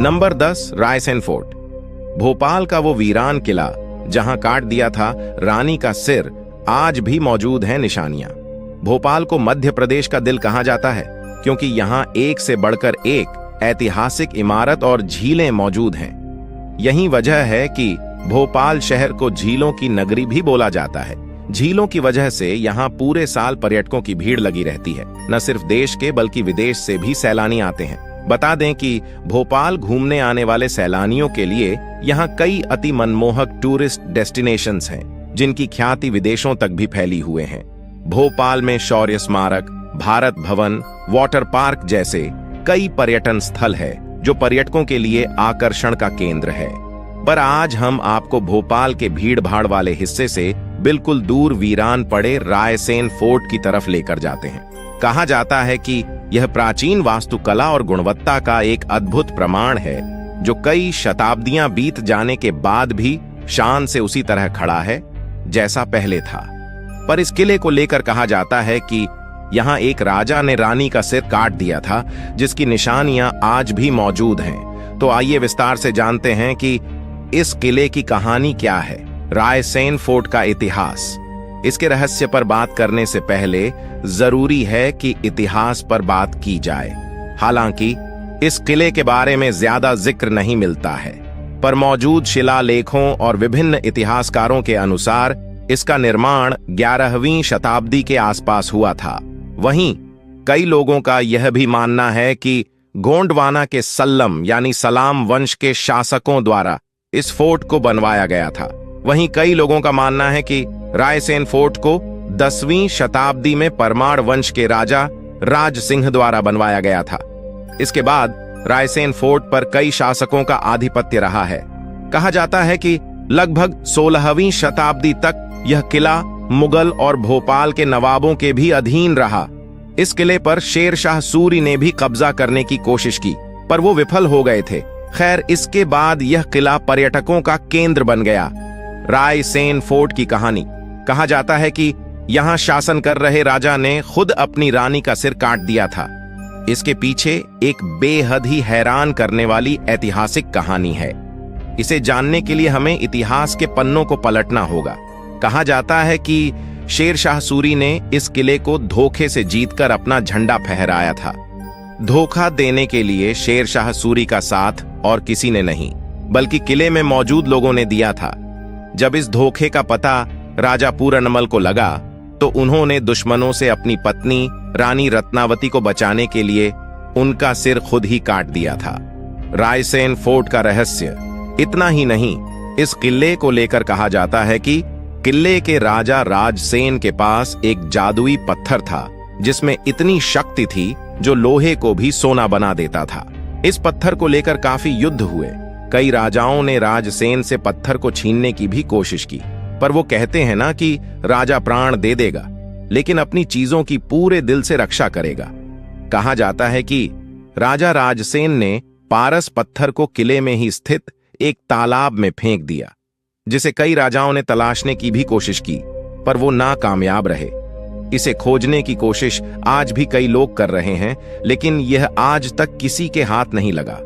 Number 10, Raisen fort. Bhopal का वो वीरान किला जहां काट दिया था रानी का सिर, आज भी मौजूद है निशानियां। भोपाल को मध्य प्रदेश का दिल कहा जाता है क्योंकि यहां एक से बढ़कर एक ऐतिहासिक इमारत और झीलें मौजूद हैं। यही वजह है कि भोपाल शहर को झीलों की नगरी भी बोला जाता है। झीलों की वजह से यहाँ पूरे साल पर्यटकों की भीड़ लगी रहती है। न सिर्फ देश के बल्कि विदेश से भी सैलानी आते हैं। बता दें कि भोपाल घूमने आने वाले सैलानियों के लिए यहाँ कई अति मनमोहक टूरिस्ट डेस्टिनेशंस हैं, जिनकी ख्याति विदेशों तक भी फैली हुए हैं। भोपाल में शौर्य स्मारक, भारत भवन, वाटर पार्क जैसे कई पर्यटन स्थल है जो पर्यटकों के लिए आकर्षण का केंद्र है। पर आज हम आपको भोपाल के भीड़ भाड़ वाले हिस्से से बिल्कुल दूर वीरान पड़े रायसेन फोर्ट की तरफ लेकर जाते हैं। कहा जाता है कि यह प्राचीन वास्तुकला और गुणवत्ता का एक अद्भुत प्रमाण है जो कई शताब्दियां बीत जाने के बाद भी शान से उसी तरह खड़ा है जैसा पहले था। पर इस किले को लेकर कहा जाता है कि यहाँ एक राजा ने रानी का सिर काट दिया था, जिसकी निशानियां आज भी मौजूद हैं। तो आइए विस्तार से जानते हैं कि इस किले की कहानी क्या है, रायसेन फोर्ट का इतिहास। इसके रहस्य पर बात करने से पहले जरूरी है कि इतिहास पर बात की जाए। हालांकि इस किले के बारे में ज्यादा जिक्र नहीं मिलता है, पर मौजूद शिलालेखों और विभिन्न इतिहासकारों के अनुसार इसका निर्माण 11वीं शताब्दी के आसपास हुआ था। वहीं कई लोगों का यह भी मानना है कि गोंडवाना के सल्लम यानी सलाम वंश के शासकों द्वारा इस फोर्ट को बनवाया गया था। वहीं कई लोगों का मानना है कि रायसेन फोर्ट को 10वीं शताब्दी में परमार वंश के राजा राज सिंह द्वारा बनवाया गया था। इसके बाद रायसेन फोर्ट पर कई शासकों का आधिपत्य रहा है। कहा जाता है कि लगभग 16वीं शताब्दी तक यह किला मुगल और भोपाल के नवाबों के भी अधीन रहा। इस किले पर शेर शाह सूरी ने भी कब्जा करने की कोशिश की, पर वो विफल हो गए थे। खैर, इसके बाद यह किला पर्यटकों का केंद्र बन गया। रायसेन फोर्ट की कहानी। कहा जाता है कि यहां शासन कर रहे राजा ने खुद अपनी रानी का सिर काट दिया था। इसके पीछे एक बेहद ही हैरान करने वाली ऐतिहासिक कहानी है। इसे जानने के लिए हमें इतिहास के पन्नों को पलटना होगा। कहा जाता है कि शेर शाह सूरी ने इस किले को धोखे से जीतकर अपना झंडा फहराया था। धोखा देने के लिए शेर शाह सूरी का साथ और किसी ने नहीं, बल्कि किले में मौजूद लोगों ने दिया था। जब इस धोखे का पता राजा पूरनमल को लगा तो उन्होंने दुश्मनों से अपनी पत्नी रानी रत्नावती को बचाने के लिए उनका सिर खुद ही काट दिया था। रायसेन फोर्ट का रहस्य इतना ही नहीं, इस किले को लेकर कहा जाता है कि किले के राजा राजसेन के पास एक जादुई पत्थर था जिसमें इतनी शक्ति थी जो लोहे को भी सोना बना देता था। इस पत्थर को लेकर काफी युद्ध हुए। कई राजाओं ने राजसेन से पत्थर को छीनने की भी कोशिश की, पर वो कहते हैं ना कि राजा प्राण दे देगा लेकिन अपनी चीजों की पूरे दिल से रक्षा करेगा। कहा जाता है कि राजा राजसेन ने पारस पत्थर को किले में ही स्थित एक तालाब में फेंक दिया, जिसे कई राजाओं ने तलाशने की भी कोशिश की, पर वो नाकामयाब रहे। इसे खोजने की कोशिश आज भी कई लोग कर रहे हैं, लेकिन यह आज तक किसी के हाथ नहीं लगा।